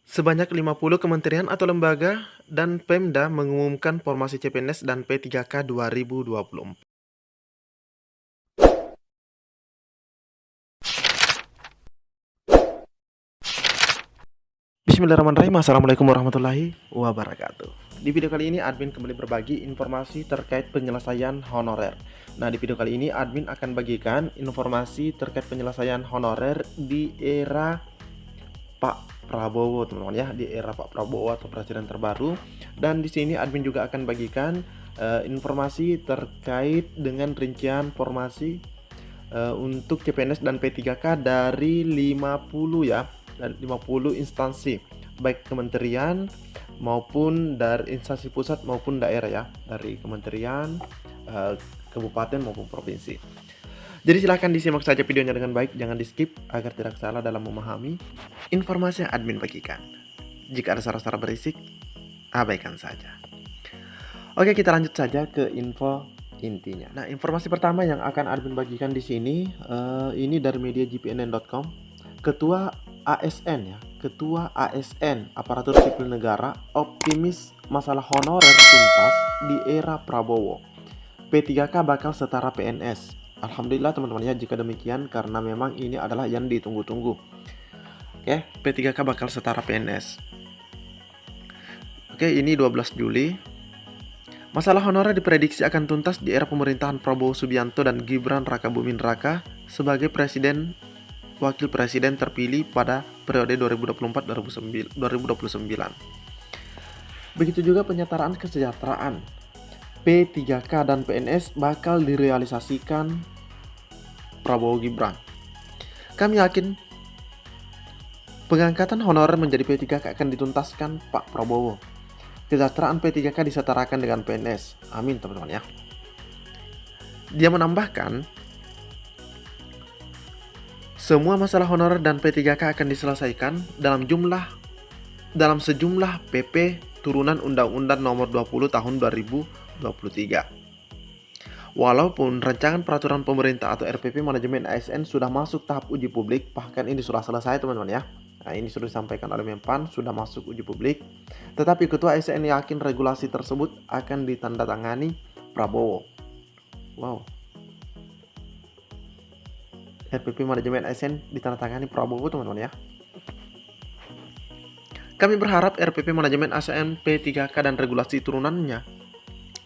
Sebanyak 50 kementerian atau lembaga dan Pemda mengumumkan formasi CPNS dan P3K 2024. Bismillahirrahmanirrahim. Assalamualaikum warahmatullahi wabarakatuh. Di video kali ini admin kembali berbagi informasi terkait penyelesaian honorer. Nah, di video kali ini admin akan bagikan informasi terkait penyelesaian honorer di era Pak Prabowo, teman-teman ya, di era Pak Prabowo atau presiden terbaru. Dan di sini admin juga akan bagikan informasi terkait dengan rincian formasi untuk CPNS dan P3K dari 50 ya, dari 50 instansi, baik kementerian maupun dari instansi pusat maupun daerah ya, dari kementerian, kabupaten maupun provinsi. Jadi silahkan disimak saja videonya dengan baik, jangan di skip agar tidak salah dalam memahami informasi yang admin bagikan. Jika ada saran-saran berisik, abaikan saja. Oke, kita lanjut saja ke info intinya. Nah, informasi pertama yang akan admin bagikan di sini ini dari media gpnn.com. Ketua ASN ya, Ketua ASN Aparatur Sipil Negara optimis masalah honorer tuntas di era Prabowo. P3K bakal setara PNS. Alhamdulillah teman-teman ya, jika demikian karena memang ini adalah yang ditunggu-tunggu. Oke, P3K bakal setara PNS. Oke, ini 12 Juli. Masalah honorer diprediksi akan tuntas di era pemerintahan Prabowo Subianto dan Gibran Rakabuming Raka sebagai presiden wakil presiden terpilih pada periode 2024-2029. Begitu juga penyetaraan kesejahteraan. P3K dan PNS bakal direalisasikan Prabowo Gibran. Kami yakin pengangkatan honorer menjadi P3K akan dituntaskan Pak Prabowo. Kesejahteraan P3K disetarakan dengan PNS. Amin teman-teman ya. Dia menambahkan, semua masalah honorer dan P3K akan diselesaikan dalam sejumlah PP turunan Undang-Undang Nomor 20 Tahun 2023. Walaupun rancangan peraturan pemerintah atau RPP manajemen ASN sudah masuk tahap uji publik, bahkan ini sudah selesai teman-teman ya. Nah, ini sudah disampaikan oleh Menpan, sudah masuk uji publik. Tetapi Ketua ASN yakin regulasi tersebut akan ditandatangani Prabowo. Wow. RPP manajemen ASN ditandatangani Prabowo teman-teman ya. Kami berharap RPP manajemen ASN P3K dan regulasi turunannya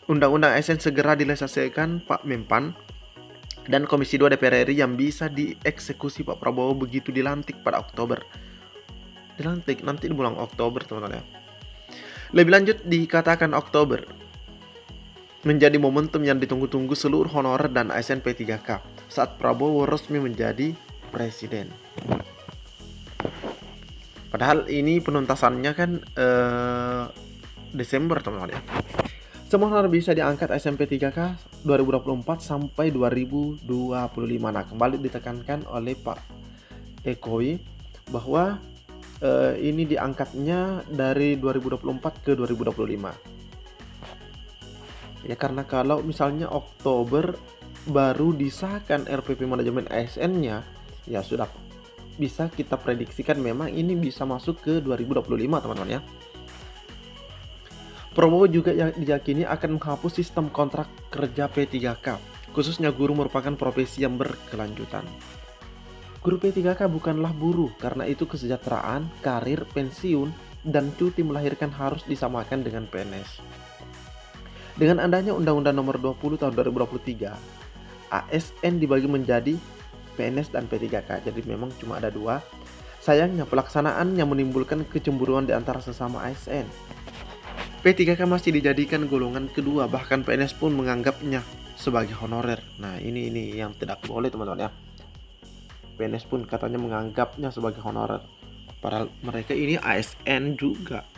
Undang-Undang ASN segera dilegislasikan Pak Menpan dan Komisi 2 DPR RI yang bisa dieksekusi Pak Prabowo begitu dilantik pada Oktober. Dilantik nanti di bulan Oktober teman-teman ya. Lebih lanjut dikatakan Oktober menjadi momentum yang ditunggu-tunggu seluruh honorer dan ASN P3K saat Prabowo resmi menjadi presiden. Padahal ini penuntasannya kan Desember teman-teman ya. Semua honorer bisa diangkat SMP 3K 2024 sampai 2025. Nah, kembali ditekankan oleh Pak Ekowi bahwa ini diangkatnya dari 2024 ke 2025. Ya, karena kalau misalnya Oktober baru disahkan RPP manajemen ASN-nya, ya sudah bisa kita prediksikan memang ini bisa masuk ke 2025 teman-teman ya. Prabowo juga diyakini akan menghapus sistem kontrak kerja P3K, khususnya guru merupakan profesi yang berkelanjutan. Guru P3K bukanlah buruh, karena itu kesejahteraan, karir, pensiun, dan cuti melahirkan harus disamakan dengan PNS. Dengan adanya Undang-Undang Nomor 20 Tahun 2023, ASN dibagi menjadi PNS dan P3K, jadi memang cuma ada dua. Sayangnya pelaksanaannya menimbulkan kecemburuan di antara sesama ASN. P3K masih dijadikan golongan kedua, bahkan PNS pun menganggapnya sebagai honorer. Nah, ini yang tidak boleh teman-teman ya. PNS pun katanya menganggapnya sebagai honorer, padahal mereka ini ASN juga.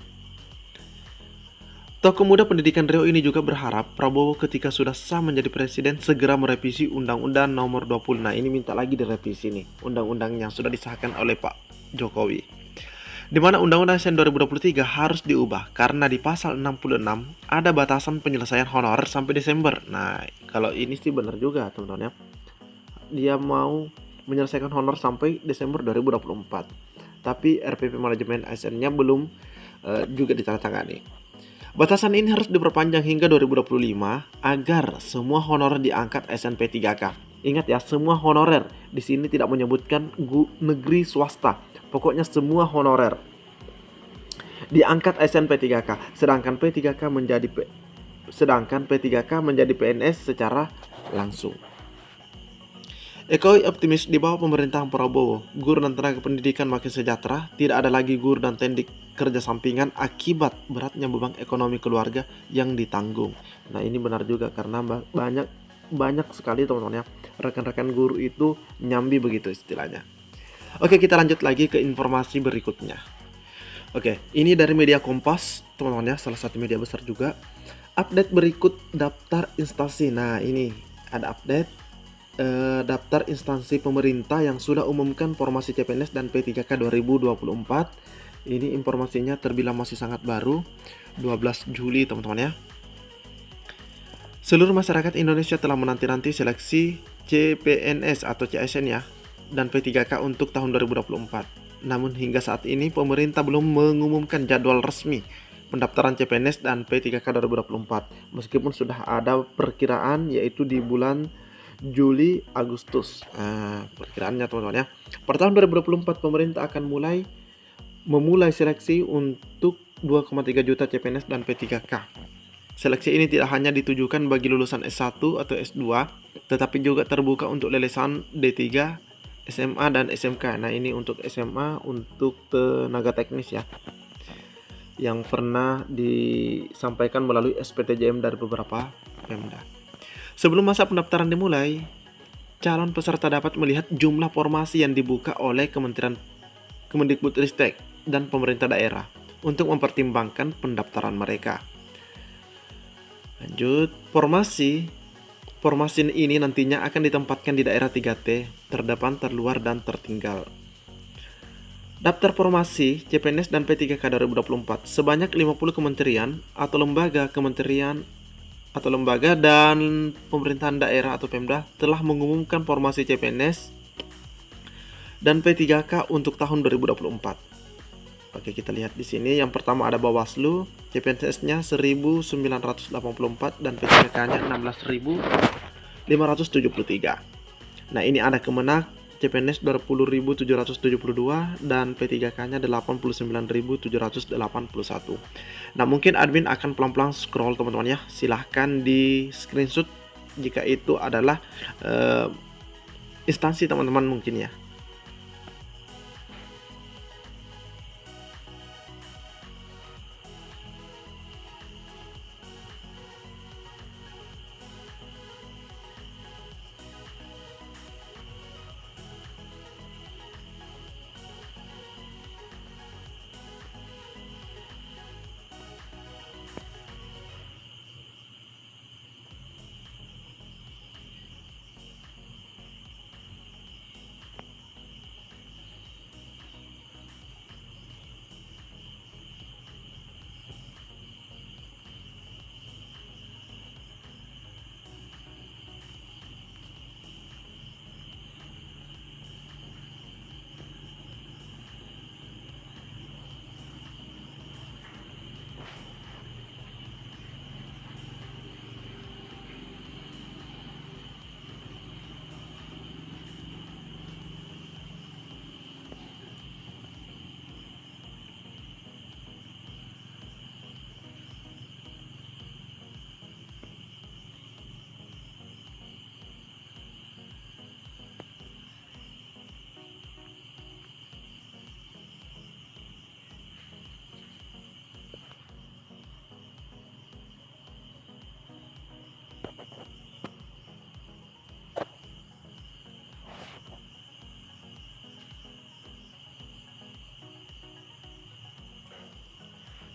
Tokoh muda pendidikan Riau ini juga berharap Prabowo ketika sudah sah menjadi presiden segera merevisi Undang-Undang Nomor 20. Nah, ini minta lagi direvisi nih, undang-undang yang sudah disahkan oleh Pak Jokowi. Di mana Undang-Undang ASN 2023 harus diubah karena di pasal 66 ada batasan penyelesaian honorer sampai Desember. Nah, kalau ini sih benar juga teman-teman ya. Dia mau menyelesaikan honor sampai Desember 2024. tapi RPP manajemen ASN-nya belum juga ditandatangani. Batasan ini harus diperpanjang hingga 2025 agar semua honorer diangkat SNP 3K. Ingat ya, semua honorer. Di sini tidak menyebutkan negeri swasta. Pokoknya semua honorer diangkat SNP 3K, sedangkan P3K menjadi PNS secara langsung. Ekowi optimis di bawah pemerintahan Prabowo, guru dan tenaga pendidikan makin sejahtera, tidak ada lagi guru dan teknik kerja sampingan akibat beratnya beban ekonomi keluarga yang ditanggung. Nah, ini benar juga karena banyak sekali teman-teman ya, rekan-rekan guru itu nyambi begitu istilahnya. Oke, kita lanjut lagi ke informasi berikutnya. Oke, ini dari media Kompas, teman-teman ya, salah satu media besar juga. Update berikut daftar instansi. Nah, ini ada update daftar instansi pemerintah yang sudah umumkan formasi CPNS dan P3K 2024. Ini informasinya terbilang masih sangat baru, 12 Juli teman-teman ya. Seluruh masyarakat Indonesia telah menanti-nanti seleksi CPNS atau CSN ya, dan P3K untuk tahun 2024. Namun hingga saat ini pemerintah belum mengumumkan jadwal resmi pendaftaran CPNS dan P3K 2024. Meskipun sudah ada perkiraan yaitu di bulan Juli Agustus. Perkiraannya teman-teman ya. Per tahun 2024 pemerintah akan memulai seleksi untuk 2,3 juta CPNS dan P3K. Seleksi ini tidak hanya ditujukan bagi lulusan S1 atau S2, tetapi juga terbuka untuk lulusan D3, SMA dan SMK. Nah, ini untuk SMA untuk tenaga teknis ya, yang pernah disampaikan melalui SPTJM dari beberapa Pemda. Sebelum masa pendaftaran dimulai, calon peserta dapat melihat jumlah formasi yang dibuka oleh Kemendikbudristek dan pemerintah daerah untuk mempertimbangkan pendaftaran mereka. Lanjut, formasi ini nantinya akan ditempatkan di daerah 3T, terdepan, terluar, dan tertinggal. Daftar formasi CPNS dan P3K 2024 sebanyak 50 kementerian atau lembaga dan pemerintahan daerah atau Pemda telah mengumumkan formasi CPNS dan P3K untuk tahun 2024. Oke, kita lihat di sini. Yang pertama ada Bawaslu, CPNS-nya 1984 dan P3K-nya 16.573. Nah, ini ada Kemenak, CPNS 20.772 dan P3K-nya 89.781. Nah, mungkin admin akan pelan-pelan scroll teman-teman ya. Silahkan di screenshot jika itu adalah instansi teman-teman mungkin ya.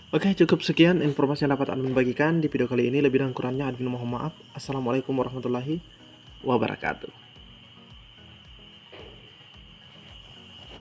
Oke, cukup sekian informasi yang dapat admin bagikan di video kali ini. Lebih dan kurangnya admin mohon maaf. Assalamualaikum warahmatullahi wabarakatuh.